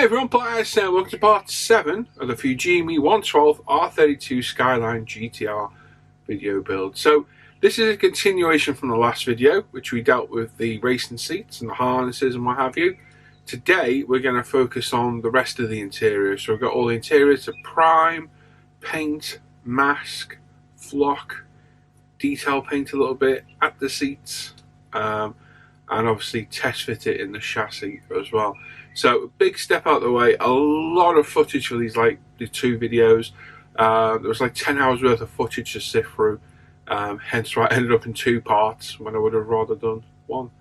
Hey everyone, Players here. Welcome to part 7 of the Fujimi 112 R32 Skyline GTR video build. So this is a continuation from the last video, which we dealt with the racing seats and the harnesses and what have you. Today we're going to focus on the rest of the interior. So we've got all the interior to prime, paint, mask, flock, detail paint a little bit at the seats, and obviously test fit it in the chassis as well. So big step out of the way, a lot of footage for these, like the 2 videos. There was like 10 hours worth of footage to sift through, hence why I ended up in 2 parts when I would have rather done 1.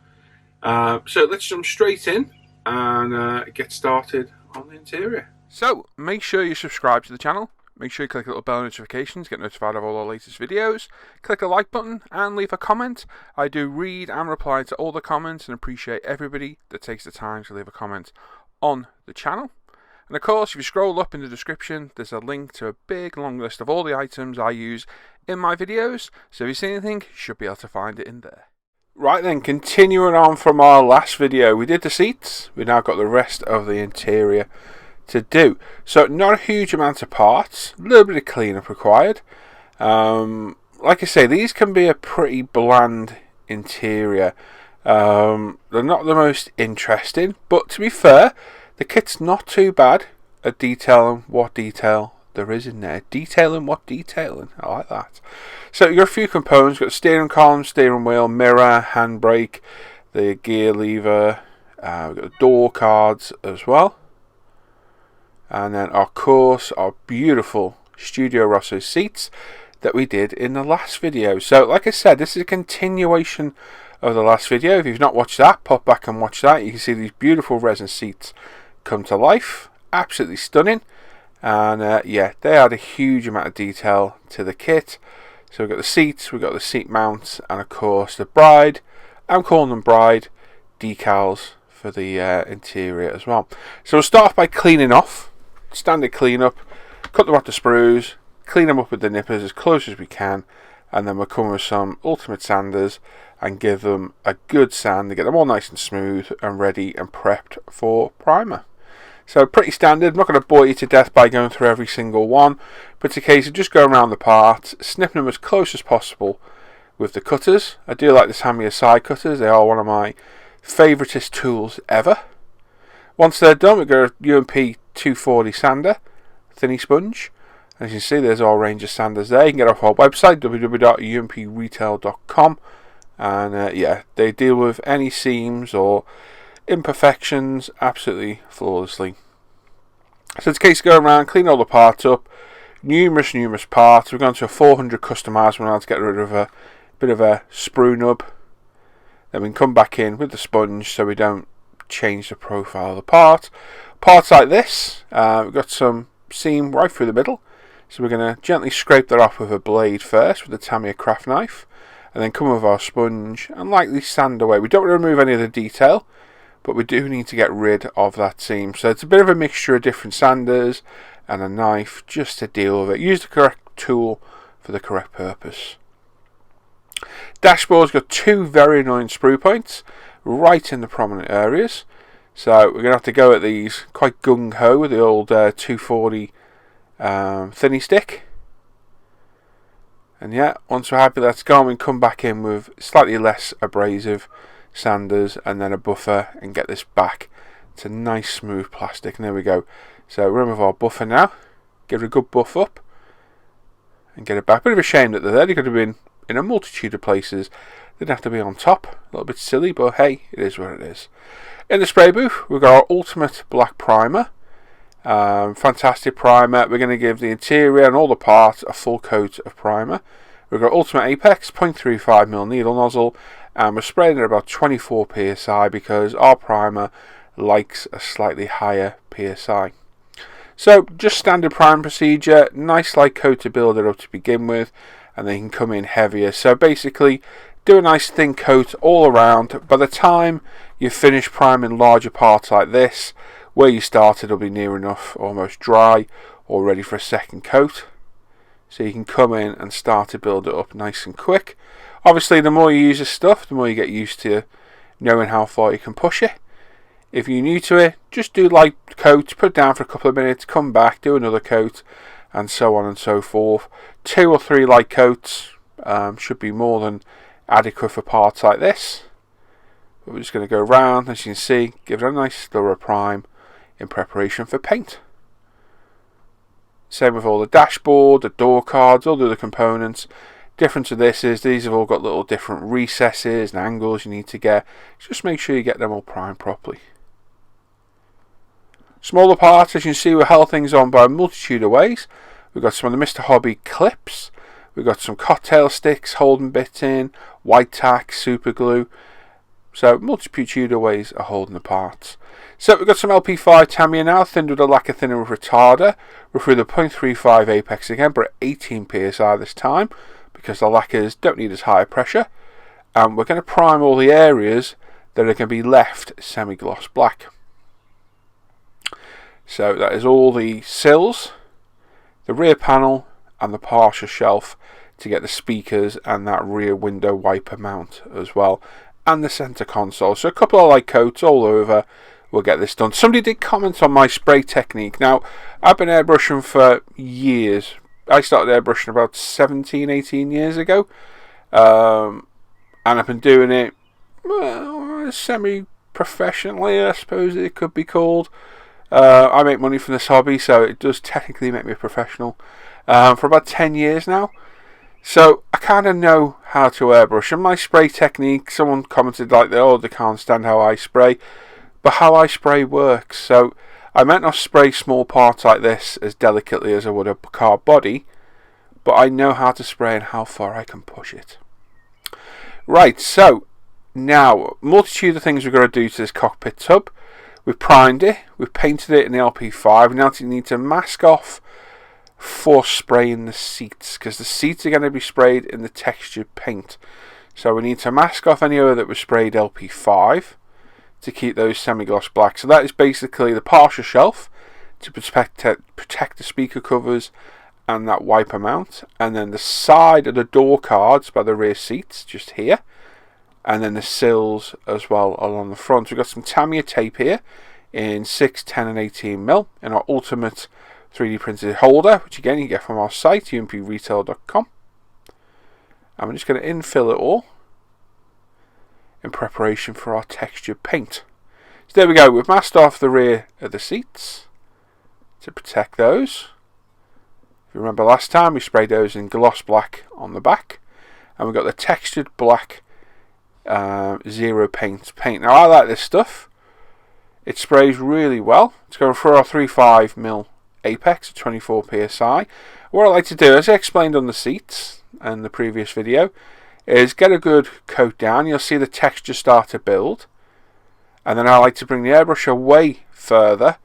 So let's jump straight in and get started on the interior. So make sure you subscribe to the channel. Make sure you click the little bell notifications, get notified of all our latest videos. Click the like button and leave a comment. I do read and reply to all the comments and appreciate everybody that takes the time to leave a comment on the channel. And of course, if you scroll up in the description, there's a link to a big long list of all the items I use in my videos. So if you see anything, you should be able to find it in there. Right then, continuing on from our last video, we did the seats. We've now got the rest of the interior to do. So not a huge amount of parts, a little bit of cleanup required. Like I say, these can be a pretty bland interior. They're not the most interesting, but to be fair, the kit's not too bad at detailing what detail there is in there. Detailing what detailing, I like that. So you've got a few components. You've got the steering column, steering wheel, mirror, handbrake, the gear lever, we've got the door cards as well. And then, of course, our beautiful Studio Rosso seats that we did in the last video. So, like I said, this is a continuation of the last video. If you've not watched that, pop back and watch that. You can see these beautiful resin seats come to life. Absolutely stunning. And, yeah, they add a huge amount of detail to the kit. So, we've got the seats, we've got the seat mounts, and, of course, the bride. I'm calling them bride decals for the interior as well. So, we'll start off by cleaning off. Standard cleanup, cut them off the sprues, clean them up with the nippers as close as we can, and then we'll come with some ultimate sanders and give them a good sand to get them all nice and smooth and ready and prepped for primer. So pretty standard. I'm not going to bore you to death by going through every single one, but it's a case of just going around the parts, snipping them as close as possible with the cutters. I do like the Tamiya side cutters. They are one of my favouriteest tools ever. Once they're done, we've got a UMP 240 sander, thinny sponge. As you can see, there's our range of sanders there. You can get off our website, www.umpretail.com. And yeah, they deal with any seams or imperfections absolutely flawlessly. So it's a case of going around, clean all the parts up. Numerous parts. We've gone to a 400 customised one now to get rid of a bit of a sprue nub. Then we can come back in with the sponge so we don't change the profile of the part. Parts like this, we've got some seam right through the middle, so we're going to gently scrape that off with a blade first with the Tamiya craft knife, and then come with our sponge and lightly sand away. We don't want to remove any of the detail, but we do need to get rid of that seam. So it's a bit of a mixture of different sanders and a knife just to deal with it. Use the correct tool for the correct purpose. Dashboard's got 2 very annoying sprue points right in the prominent areas, so we're going to have to go at these quite gung-ho with the old 240 thinny stick. And yeah, once we're happy that's gone, we can come back in with slightly less abrasive sanders and then a buffer and get this back to nice smooth plastic. And there we go. So remove our buffer now, give it a good buff up and get it back. Bit of a shame that they're there. They could have been in a multitude of places. Didn't have to be on top. A little bit silly, but hey, it is what it is. In the spray booth, we've got our ultimate black primer. Fantastic primer. We're going to give the interior and all the parts a full coat of primer. We've got ultimate apex 0.35mm needle nozzle, and we're spraying at about 24 psi because our primer likes a slightly higher psi. So just standard primer procedure. Nice light coat to build it up to begin with, and then you can come in heavier. So basically, do a nice thin coat all around. By the time you finish priming larger parts like this, where you started will be near enough almost dry or ready for a second coat. So you can come in and start to build it up nice and quick. Obviously, the more you use this stuff, the more you get used to knowing how far you can push it. If you're new to it, just do light coat, put it down for a couple of minutes, come back, do another coat, and so on and so forth. 2 or 3 light coats should be more than adequate for parts like this. But we're just going to go around, as you can see, give it a nice thorough prime in preparation for paint. Same with all the dashboard, the door cards, all the other components. Difference of this is these have all got little different recesses and angles you need to get. Just make sure you get them all primed properly. Smaller parts, as you can see, we held things on by a multitude of ways. We've got some of the Mr. Hobby clips. We've got some cocktail sticks holding bits in, white tack, super glue. So multitude of ways of holding the parts. So we've got some LP5 Tamiya now, thinned with a lacquer thinner with retarder. We're through the 0.35 apex again, but at 18 psi this time, because the lacquers don't need as high pressure. And we're going to prime all the areas that are going to be left semi-gloss black. So that is all the sills, the rear panel and the partial shelf to get the speakers and that rear window wiper mount as well, and the centre console. So a couple of light coats all over, we'll get this done. Somebody did comment on my spray technique. Now, I've been airbrushing for years. I started airbrushing about 17-18 years ago, and I've been doing it semi-professionally, I suppose it could be called. I make money from this hobby, so it does technically make me a professional for about 10 years now. So I kind of know how to airbrush. And my spray technique, someone commented like, oh, they can't stand how I spray. But how I spray works. So I might not spray small parts like this as delicately as I would a car body, but I know how to spray and how far I can push it. Right, so now, multitude of things we're going to do to this cockpit tub. We've primed it, we've painted it in the LP5. Now you need to mask off for spraying the seats, because the seats are going to be sprayed in the textured paint. So we need to mask off any other that was sprayed LP5 to keep those semi-gloss black. So that is basically the partial shelf to protect the speaker covers and that wiper mount, and then the side of the door cards by the rear seats just here, and then the sills as well along the front. We've got some Tamiya tape here in 6, 10 and 18mm in our ultimate 3D printed holder, which again you get from our site umpretail.com, and we're just going to infill it all in preparation for our textured paint. So there we go, we've masked off the rear of the seats to protect those. If you remember last time we sprayed those in gloss black on the back, and we've got the textured black zero paint. Now I like this stuff, it sprays really well. It's going for our 3.5mm apex at 24 psi. What I like to do, as I explained on the seats in the previous video, is get a good coat down. You'll see the texture start to build, and then I like to bring the airbrush away further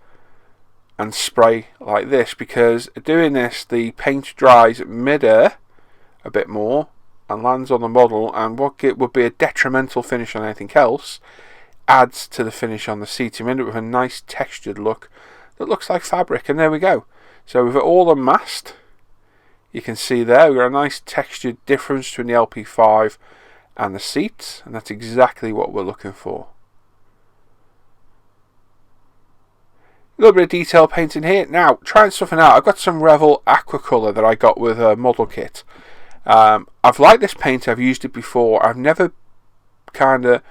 and spray like this, because doing this the paint dries at mid-air a bit more and lands on the model, and what it would be a detrimental finish on anything else adds to the finish on the seat. You end up with a nice textured look that looks like fabric, and there we go. So with it all unmasked, you can see there we've got a nice textured difference between the LP5 and the seats, and that's exactly what we're looking for. A little bit of detail painting here. Now, trying something out. I've got some Revel Aqua Colour that I got with a model kit. I've liked this paint, I've used it before. I've never kind of,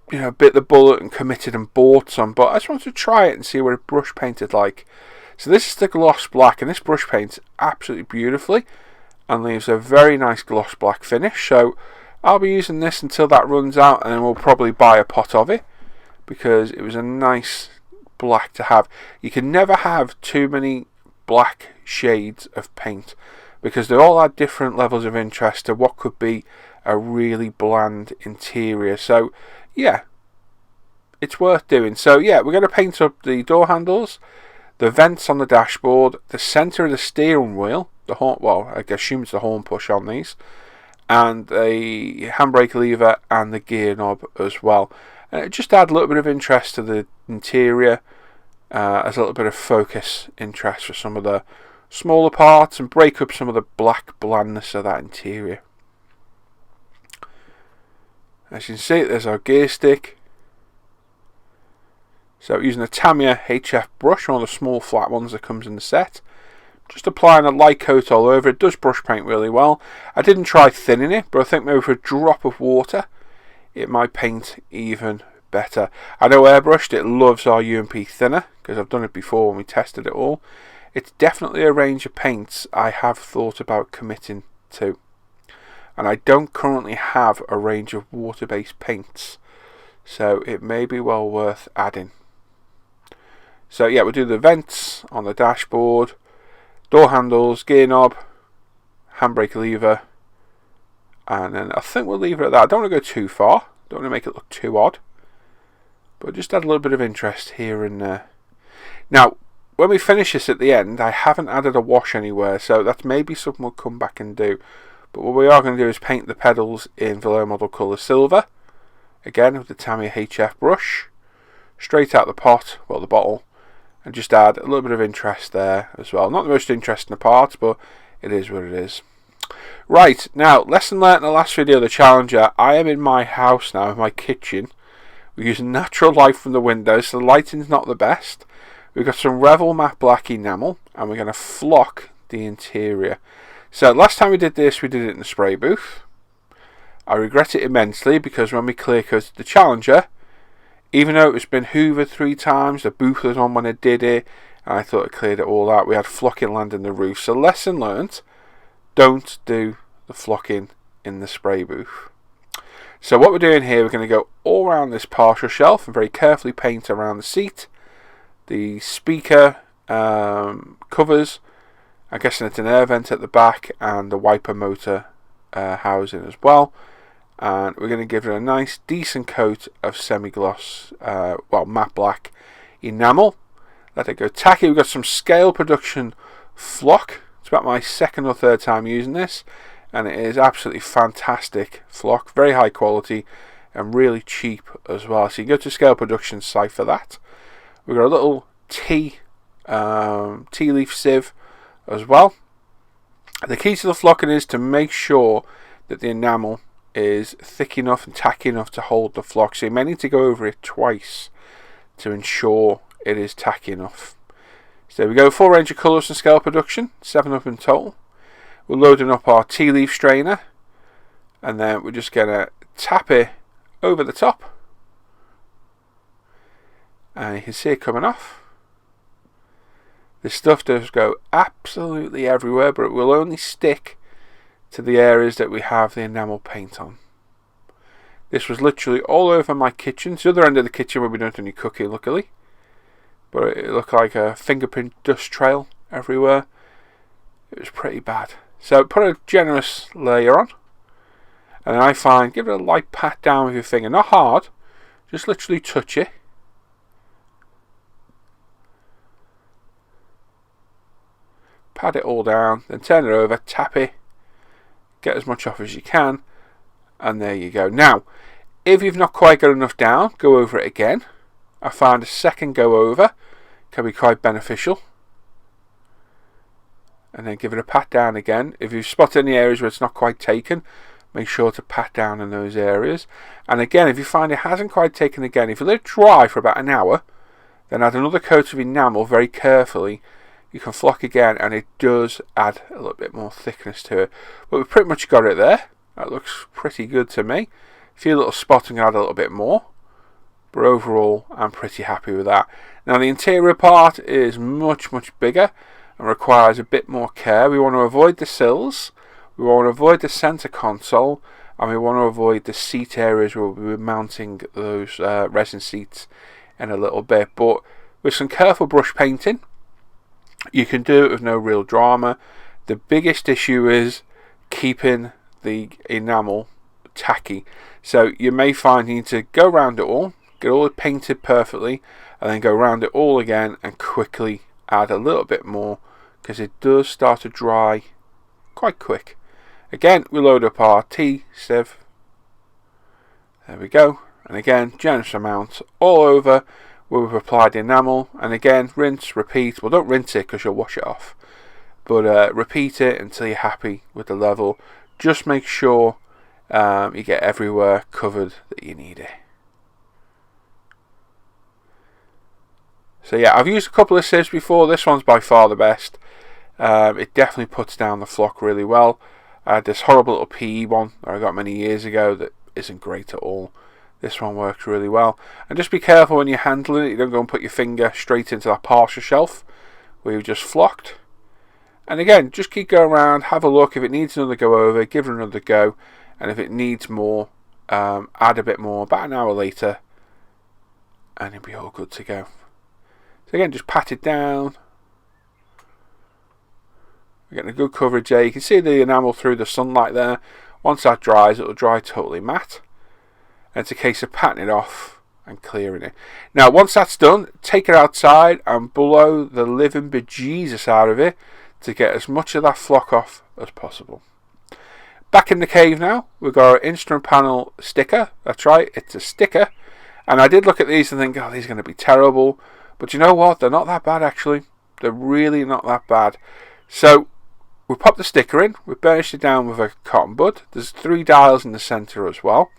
bit the bullet and committed and bought some, but I just wanted to try it and see what it brush painted like. So this is the gloss black, and this brush paints absolutely beautifully and leaves a very nice gloss black finish. So I'll be using this until that runs out, and then we'll probably buy a pot of it, because it was a nice black to have. You can never have too many black shades of paint, because they all add different levels of interest to what could be a really bland interior. So yeah, it's worth doing. So yeah, we're going to paint up the door handles, the vents on the dashboard, the centre of the steering wheel, the horn, well, I assume it's the horn push on these, and the handbrake lever and the gear knob as well. And it just add a little bit of interest to the interior, as a little bit of focus interest for some of the smaller parts, and break up some of the black blandness of that interior. As you can see, there's our gear stick. So using a Tamiya HF brush, one of the small flat ones that comes in the set. Just applying a light coat all over. It does brush paint really well. I didn't try thinning it, but I think maybe with a drop of water it might paint even better. I know airbrushed, it loves our UMP thinner because I've done it before when we tested it all. It's definitely a range of paints I have thought about committing to. And I don't currently have a range of water-based paints, so it may be well worth adding. So yeah, we'll do the vents on the dashboard, door handles, gear knob, handbrake lever, and then I think we'll leave it at that. I don't want to go too far, don't want to make it look too odd, but just add a little bit of interest here and there. Now, when we finish this at the end, I haven't added a wash anywhere, so that's maybe something we'll come back and do. But what we are going to do is paint the pedals in Vallejo model colour silver, again with the Tamiya HF brush, straight out the pot, well the bottle, and just add a little bit of interest there as well. Not the most interesting part, but it is what it is. Right, now, lesson learnt in the last video, the Challenger. I am in my house now, in my kitchen. We're using natural light from the windows, so the lighting's not the best. We've got some Revel matte black enamel, and we're going to flock the interior. So last time we did this, we did it in the spray booth. I regret it immensely because when we clear coated the Challenger, even though it's been hoovered 3 times, the booth was on when I did it, and I thought it cleared it all out. We had flocking land in the roof. So lesson learnt, don't do the flocking in the spray booth. So what we're doing here, we're going to go all around this partial shelf and very carefully paint around the seat, the speaker covers, I'm guessing it's an air vent at the back, and the wiper motor housing as well. And we're going to give it a nice decent coat of semi-gloss, matte black enamel. Let it go tacky. We've got some Scale Production flock. It's about my 2nd or 3rd time using this, and it is absolutely fantastic flock, very high quality and really cheap as well. So you can go to Scale Production site for that. We've got a little tea leaf sieve as well. The key to the flocking is to make sure that the enamel is thick enough and tacky enough to hold the flock. So you may need to go over it twice to ensure it is tacky enough. So there we go, 4 range of colours from Scale Production, 7 up in total. We're loading up our tea leaf strainer, and then we're just going to tap it over the top, and you can see it coming off. This stuff does go absolutely everywhere, but it will only stick to the areas that we have the enamel paint on. This was literally all over my kitchen. It's the other end of the kitchen where we don't do any cooking, luckily. But it looked like a fingerprint dust trail everywhere. It was pretty bad. So put a generous layer on. And then I find, give it a light pat down with your finger. Not hard, just literally touch it. Pat it all down, then turn it over, tap it. Get as much off as you can. And there you go. Now, if you've not quite got enough down, go over it again. I find a second go over can be quite beneficial. And then give it a pat down again. If you spot any areas where it's not quite taken, make sure to pat down in those areas. And again, if you find it hasn't quite taken again, if you let it dry for about an hour, then add another coat of enamel very carefully. You can flock again, and it does add a little bit more thickness to it. But we've pretty much got it there. That looks pretty good to me. A few little spots and add a little bit more. But overall, I'm pretty happy with that. Now the interior part is much bigger and requires a bit more care. We want to avoid the sills, we want to avoid the centre console, and we want to avoid the seat areas where we'll be mounting those resin seats in a little bit. But with some careful brush painting, you can do it with no real drama. The biggest issue is keeping the enamel tacky. So you may find you need to go around it all, get all it painted perfectly, and then go around it all again and quickly add a little bit more, because it does start to dry quite quick. Again, we load up our tea sieve. There we go. And again, generous amount all over where we've applied the enamel. And again, rinse, repeat. Well, don't rinse it because you'll wash it off. But repeat it until you're happy with the level. Just make sure you get everywhere covered that you need it. So yeah, I've used a couple of sieves before. This one's by far the best. It definitely puts down the flock really well. I had this horrible little PE one that I got many years ago that isn't great at all. This one works really well. And just be careful when you're handling it. You don't go and put your finger straight into that partial shelf where you've just flocked. And again, just keep going around, have a look. If it needs another go over, give it another go. And if it needs more, add a bit more about an hour later, and it'll be all good to go. So again, just pat it down. We're getting a good coverage there. You can see the enamel through the sunlight there. Once that dries, it'll dry totally matte. And it's a case of patting it off and clearing it. Now, once that's done, take it outside and blow the living bejesus out of it to get as much of that flock off as possible. Back in the cave now, we've got our instrument panel sticker. That's right, it's a sticker. And I did look at these and think, oh, these are going to be terrible. But you know what? They're not that bad, actually. They're really not that bad. So, we pop the sticker in. We burnished it down with a cotton bud. There's 3 dials in the centre as well.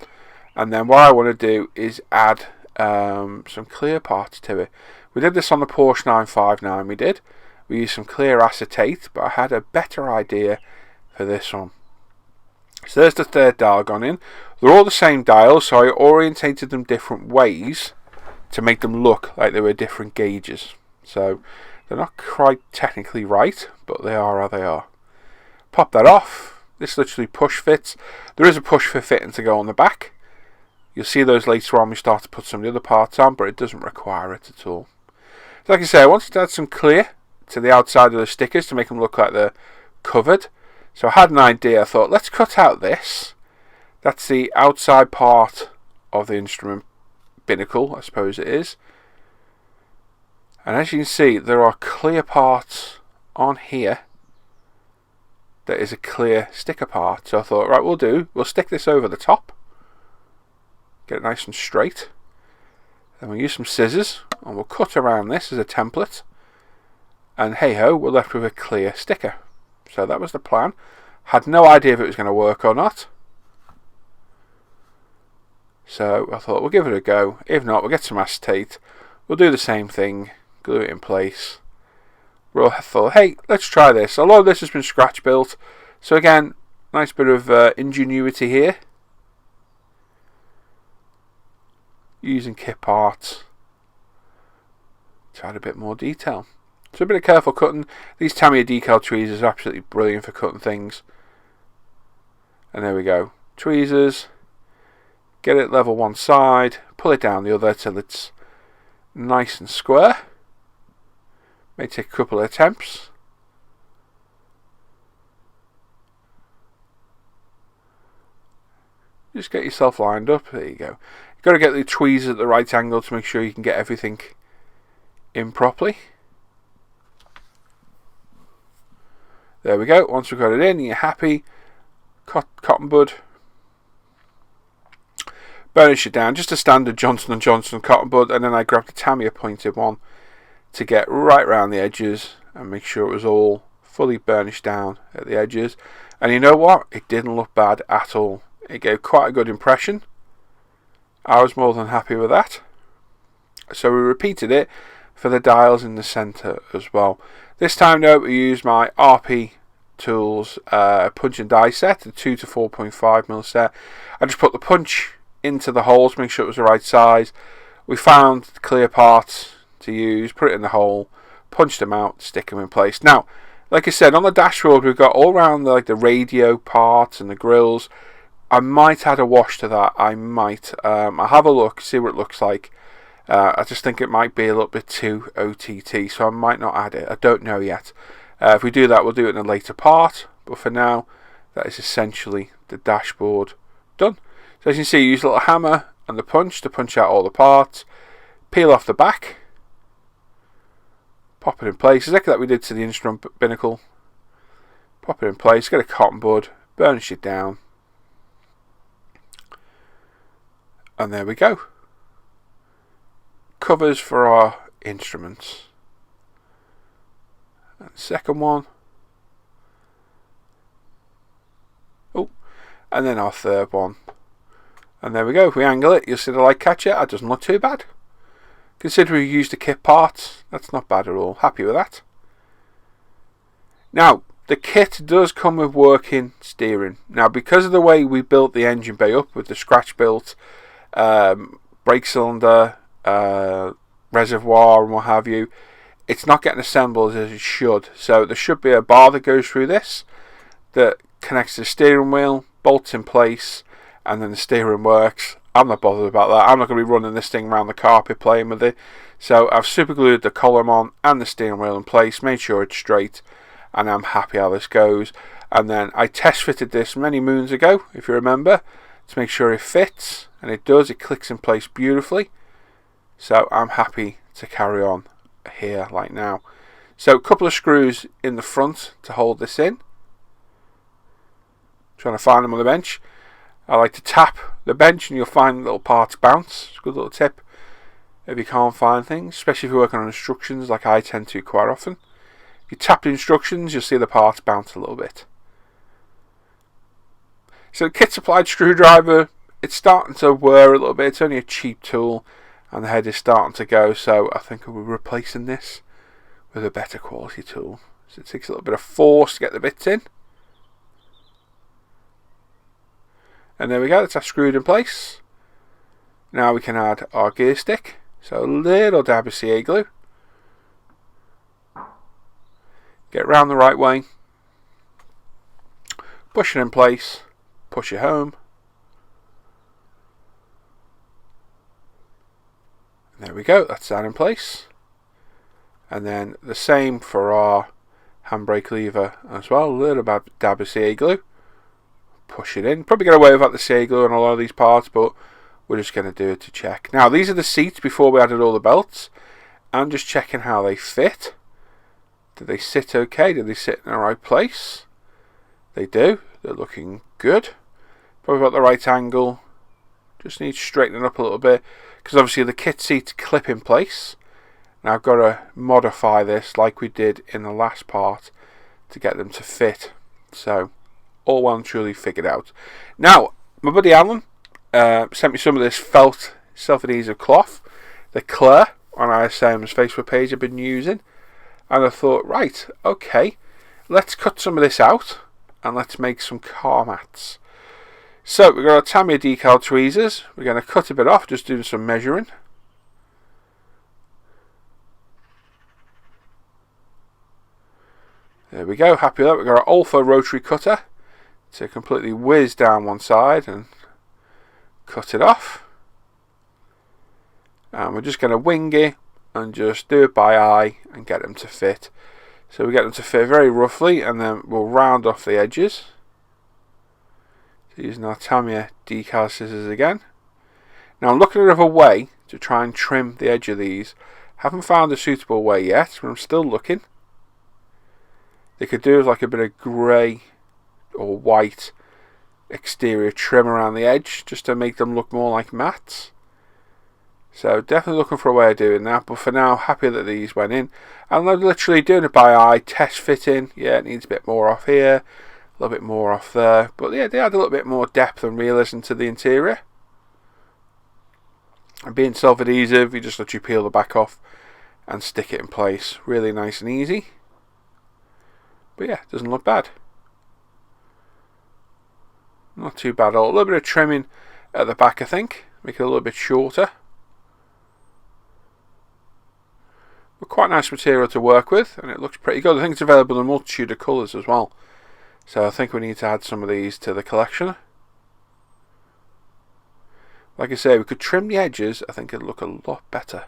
And then what I want to do is add some clear parts to it. We did this on the Porsche 959, we did. We used some clear acetate, but I had a better idea for this one. So there's the 3rd dial gone in. They're all the same dials, so I orientated them different ways to make them look like they were different gauges. So they're not quite technically right, but they are how they are. Pop that off. This literally push fits. There is a push fit fitting to go on the back. You'll see those later on. We start to put some of the other parts on, but it doesn't require it at all. So like I say, I wanted to add some clear to the outside of the stickers to make them look like they're covered. So I had an idea. I thought, let's cut out this. That's the outside part of the instrument binnacle, I suppose it is. And as you can see, there are clear parts on here. That is a clear sticker part. So I thought, right, we'll stick this over the top. Get it nice and straight. Then we'll use some scissors and we'll cut around this as a template. And hey ho, we're left with a clear sticker. So that was the plan. Had no idea if it was going to work or not. So I thought we'll give it a go. If not, we'll get some acetate. We'll do the same thing. Glue it in place. I thought, hey, let's try this. A lot of this has been scratch built. So again, nice bit of ingenuity here. Using kit parts to add a bit more detail. So a bit of careful cutting. These Tamiya decal tweezers are absolutely brilliant for cutting things. And there we go. Tweezers. Get it level one side. Pull it down the other till it's nice and square. May take a couple of attempts. Just get yourself lined up. There you go. You've got to get the tweezers at the right angle to make sure you can get everything in properly. There we go. Once we've got it in, you're happy. Cotton bud. Burnish it down. Just a standard Johnson & Johnson cotton bud. And then I grabbed a Tamiya pointed one to get right around the edges and make sure it was all fully burnished down at the edges. And you know what? It didn't look bad at all. It gave quite a good impression. I was more than happy with that. So we repeated it for the dials in the centre as well. This time though, we used my RP Tools punch and die set, the 2 to 4.5mm set. I just put the punch into the holes to make sure it was the right size. We found clear parts to use, put it in the hole, punched them out, stick them in place. Now, like I said, on the dashboard we've got all around the radio parts and the grills. I might add a wash to that. I might. I'll have a look, see what it looks like. I just think it might be a little bit too OTT, so I might not add it. I don't know yet. If we do that, we'll do it in a later part. But for now, that is essentially the dashboard done. So as you can see, use a little hammer and the punch to punch out all the parts. Peel off the back. Pop it in place, exactly like we did to the instrument binnacle. Pop it in place, get a cotton bud, burnish it down. And there we go. Covers for our instruments. And second one. Oh, and then our third one. And there we go. If we angle it, you'll see the light catcher. It doesn't look too bad. Considering we used the kit parts, that's not bad at all. Happy with that. Now, the kit does come with working steering. Now, because of the way we built the engine bay up with the scratch built brake cylinder, reservoir and what have you, it's not getting assembled as it should. So there should be a bar that goes through this that connects to the steering wheel, bolts in place, and then the steering works. I'm not bothered about that. I'm not going to be running this thing around the carpet playing with it. So I've super glued the column on and the steering wheel in place, made sure it's straight, and I'm happy how this goes. And then I test fitted this many moons ago, if you remember, to make sure it fits, and it does. It clicks in place beautifully. So I'm happy to carry on here like now. So a couple of screws in the front to hold this in. Trying to find them on the bench. I like to tap the bench and you'll find little parts bounce. It's a good little tip if you can't find things, especially if you're working on instructions like I tend to quite often. If you tap the instructions, you'll see the parts bounce a little bit. So the kit supplied screwdriver, it's starting to wear a little bit. It's only a cheap tool and the head is starting to go, so I think we'll be replacing this with a better quality tool. So it takes a little bit of force to get the bits in. And there we go, that's our screwed in place. Now we can add our gear stick. So a little dab of CA glue. Get it round the right way. Push it in place. Push it home. And there we go, that's that in place. And then the same for our handbrake lever as well. A little dab of CA glue. Push it in. Probably get away without the CA glue on a lot of these parts, but we're just going to do it to check. Now, these are the seats before we added all the belts. I'm just checking how they fit. Do they sit okay? Do they sit in the right place? They do. They're looking good. Probably got the right angle. Just need straightening up a little bit, because obviously the kit seats clip in place. Now I've got to modify this like we did in the last part to get them to fit. So all well and truly figured out. Now, my buddy Alan sent me some of this felt self-adhesive cloth, the Claire, on ISM's Facebook page I've been using, and I thought, right, okay, let's cut some of this out and let's make some car mats. So we've got our Tamiya decal tweezers. We're going to cut a bit off, just doing some measuring. There we go, happy with that. We've got our Alpha rotary cutter to completely whiz down one side and cut it off. And we're just going to wing it and just do it by eye and get them to fit. So we get them to fit very roughly, and then we'll round off the edges. So using our Tamiya decal scissors again. Now I'm looking at a way to try and trim the edge of these. Haven't found a suitable way yet, but I'm still looking. They could do with like a bit of grey or white exterior trim around the edge just to make them look more like mats. So definitely looking for a way of doing that, but for now happy that these went in. And I'm literally doing it by eye, test fitting. Yeah, it needs a bit more off here, a little bit more off there, but yeah, they add a little bit more depth and realism to the interior. And being self-adhesive, you just let you peel the back off and stick it in place. Really nice and easy. But yeah, it doesn't look bad. Not too bad at all. A little bit of trimming at the back, I think. Make it a little bit shorter. But quite nice material to work with, and it looks pretty good. I think it's available in a multitude of colours as well. So I think we need to add some of these to the collection. Like I say, we could trim the edges. I think it'd look a lot better.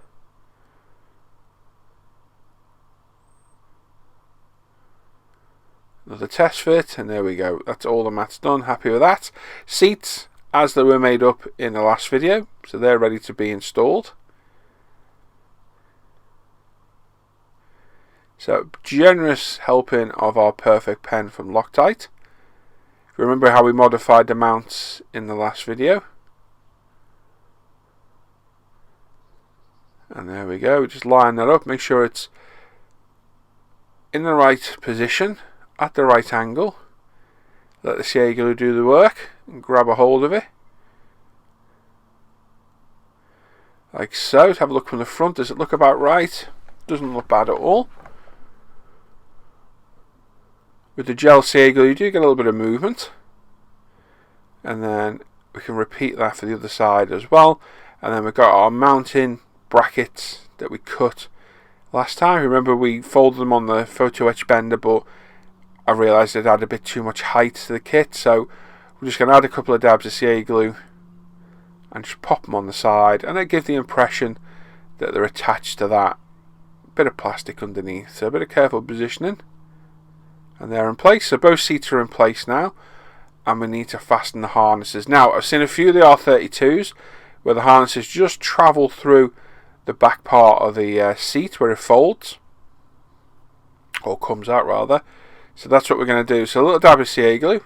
Another test fit, and there we go. That's all the mats done. Happy with that. Seats, as they were made up in the last video, so they're ready to be installed. So, generous helping of our perfect pen from Loctite. If you remember how we modified the mounts in the last video. And there we go. Just line that up. Make sure it's in the right position, at the right angle. Let the CA glue do the work and grab a hold of it. like so. Let's have a look from the front. Does it look about right? Doesn't look bad at all. With the gel CA glue you do get a little bit of movement, and then we can repeat that for the other side as well. And then we've got our mounting brackets that we cut last time. Remember, we folded them on the photo etch bender, but I realised it had a bit too much height to the kit, so we're just going to add a couple of dabs of CA glue and just pop them on the side, and they give the impression that they're attached to that bit of plastic underneath. So a bit of careful positioning, and they're in place. So both seats are in place now, and we need to fasten the harnesses. Now, I've seen a few of the R32s where the harnesses just travel through the back part of the seat where it folds, or comes out rather. So that's what we're going to do. So a little dab of CA glue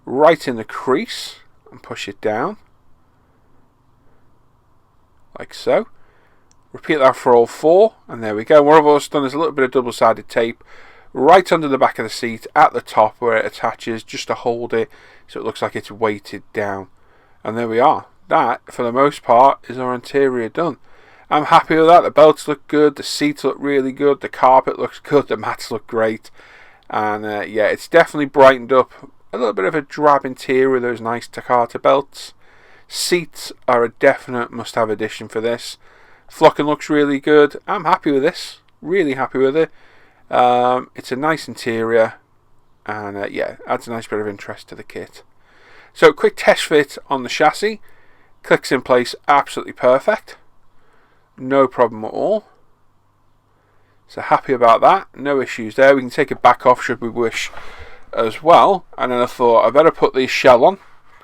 right in the crease and push it down like so. Repeat that for all four, and there we go. What I've also done is a little bit of double-sided tape right under the back of the seat at the top where it attaches, just to hold it so it looks like it's weighted down. And there we are. That, for the most part, is our interior done. I'm happy with that. The belts look good, the seats look really good, the carpet looks good, the mats look great, and yeah, it's definitely brightened up. A little bit of a drab interior with those nice Takata belts. Seats are a definite must-have addition for this. Flocking looks really good. I'm happy with this. Really happy with it. It's a nice interior, and yeah, adds a nice bit of interest to the kit. So, quick test fit on the chassis. Clicks in place absolutely perfect. No problem at all. So happy about that. No issues there. We can take it back off should we wish as well. And then I thought I better put the shell on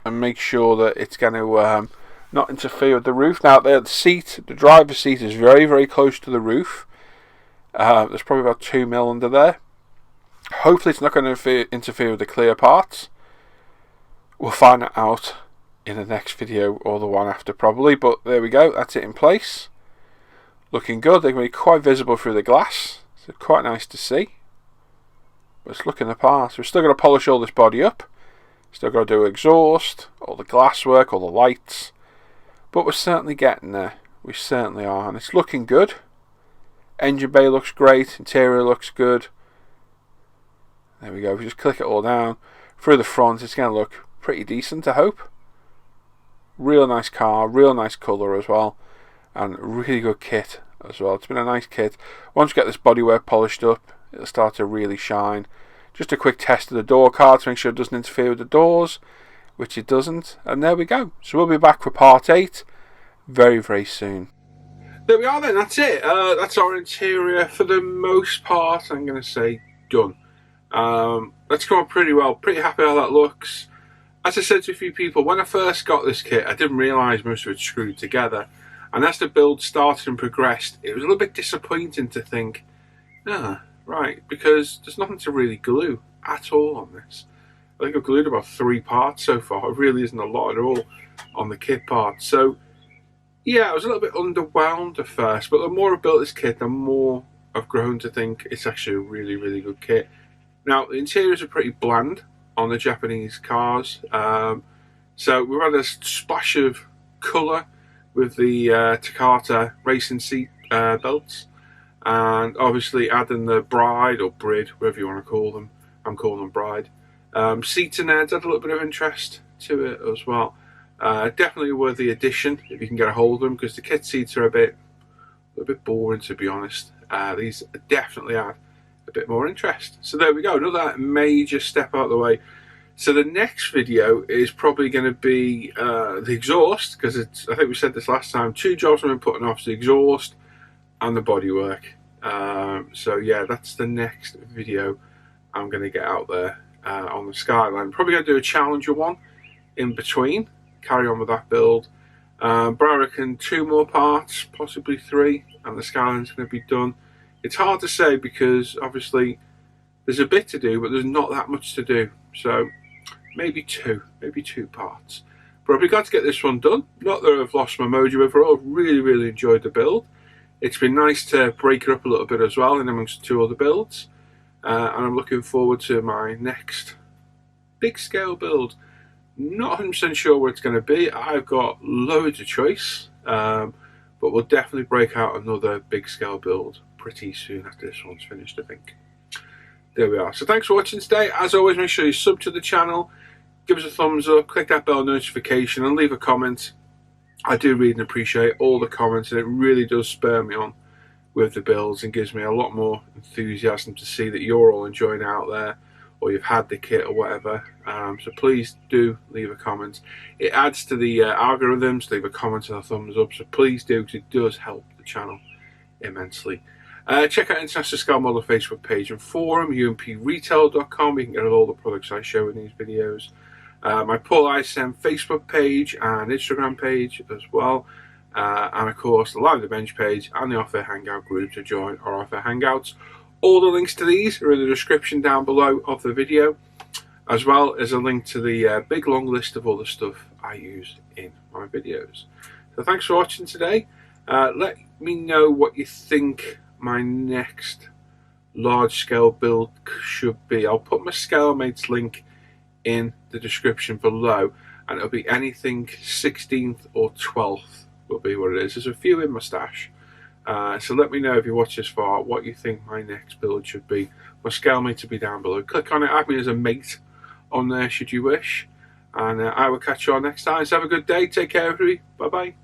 and make sure that it's going to not interfere with the roof. Now the seat, the driver's seat, is very, very close to the roof. There's probably about 2 mil under there. Hopefully it's not going to interfere with the clear parts. We'll find that out in the next video or the one after probably. But there we go. That's it in place. Looking good. They're going to be quite visible through the glass. So quite nice to see. But it's looking the part. We're still going to polish all this body up. Still got to do exhaust, all the glass work, all the lights. But we're certainly getting there. We certainly are. And it's looking good. Engine bay looks great. Interior looks good. There we go. If we just click it all down through the front, it's going to look pretty decent, I hope. Real nice car. Real nice colour as well. And really good kit as well. It's been a nice kit. Once we get this bodywork polished up, it'll start to really shine. Just a quick test of the door card to make sure it doesn't interfere with the doors, which it doesn't. And there we go. So we'll be back for part 8 very, very soon. There we are then. That's it. That's our interior for the most part. I'm going to say done. That's come on pretty well. Pretty happy how that looks. As I said to a few people, when I first got this kit, I didn't realise most of it screwed together. And as the build started and progressed, it was a little bit disappointing to think, right, because there's nothing to really glue at all on this. I think I've glued about 3 parts so far. It really isn't a lot at all on the kit part. So, yeah, I was a little bit underwhelmed at first, but the more I've built this kit, the more I've grown to think it's actually a really, really good kit. Now, the interiors are pretty bland on the Japanese cars. So we've had a splash of colour with the Takata racing seat belts, and obviously adding the Bride or Brid, whatever you want to call them. I'm calling them Bride. Seats and heads had a little bit of interest to it as well. Definitely a worthy addition if you can get a hold of them, because the kit seats are a little bit boring, to be honest. These definitely add a bit more interest. So there we go, another major step out of the way. So the next video is probably going to be the exhaust, because it's, I think we said this last time, 2 jobs I've been putting off: the exhaust and the bodywork. So yeah, that's the next video I'm going to get out there on the Skyline. Probably going to do a Challenger one in between, carry on with that build. But I reckon 2 more parts, possibly 3, and the Skyline's going to be done. It's hard to say because obviously there's a bit to do, but there's not that much to do. So maybe 2 parts. But I'll be glad to get this one done. Not that I've lost my mojo overall. I've really, really enjoyed the build. It's been nice to break it up a little bit as well in amongst 2 other builds. And I'm looking forward to my next big scale build. Not 100% sure where it's going to be. I've got loads of choice. but we'll definitely break out another big scale build pretty soon after this one's finished, I think. There we are. So thanks for watching today. As always, make sure you sub to the channel, give us a thumbs up, click that bell notification, and leave a comment. I do read and appreciate all the comments, and it really does spur me on with the builds and gives me a lot more enthusiasm to see that you're all enjoying it out there, or you've had the kit or whatever. So please do leave a comment. It adds to the algorithms. Leave a comment and a thumbs up, so please do, because it does help the channel immensely. Check out International Scale Model Facebook page and forum, umpretail.com. You can get all the products I show in these videos. My Paul ISM Facebook page and Instagram page as well. And of course the Live the Bench page and the Off Air Hangout group to join our Off Air Hangouts. All the links to these are in the description down below of the video, as well as a link to the big long list of all the stuff I use in my videos. So thanks for watching today. Let me know what you think my next large scale build should be. I'll put my ScaleMates link in the description below, and it'll be anything 16th or 12th will be what it is. There's a few in my stash, so let me know if you watch this far what you think my next build should be. My ScaleMate will be down below. Click on it, add me as a mate on there should you wish, and I will catch you all next time. So have a good day, take care everybody, bye bye.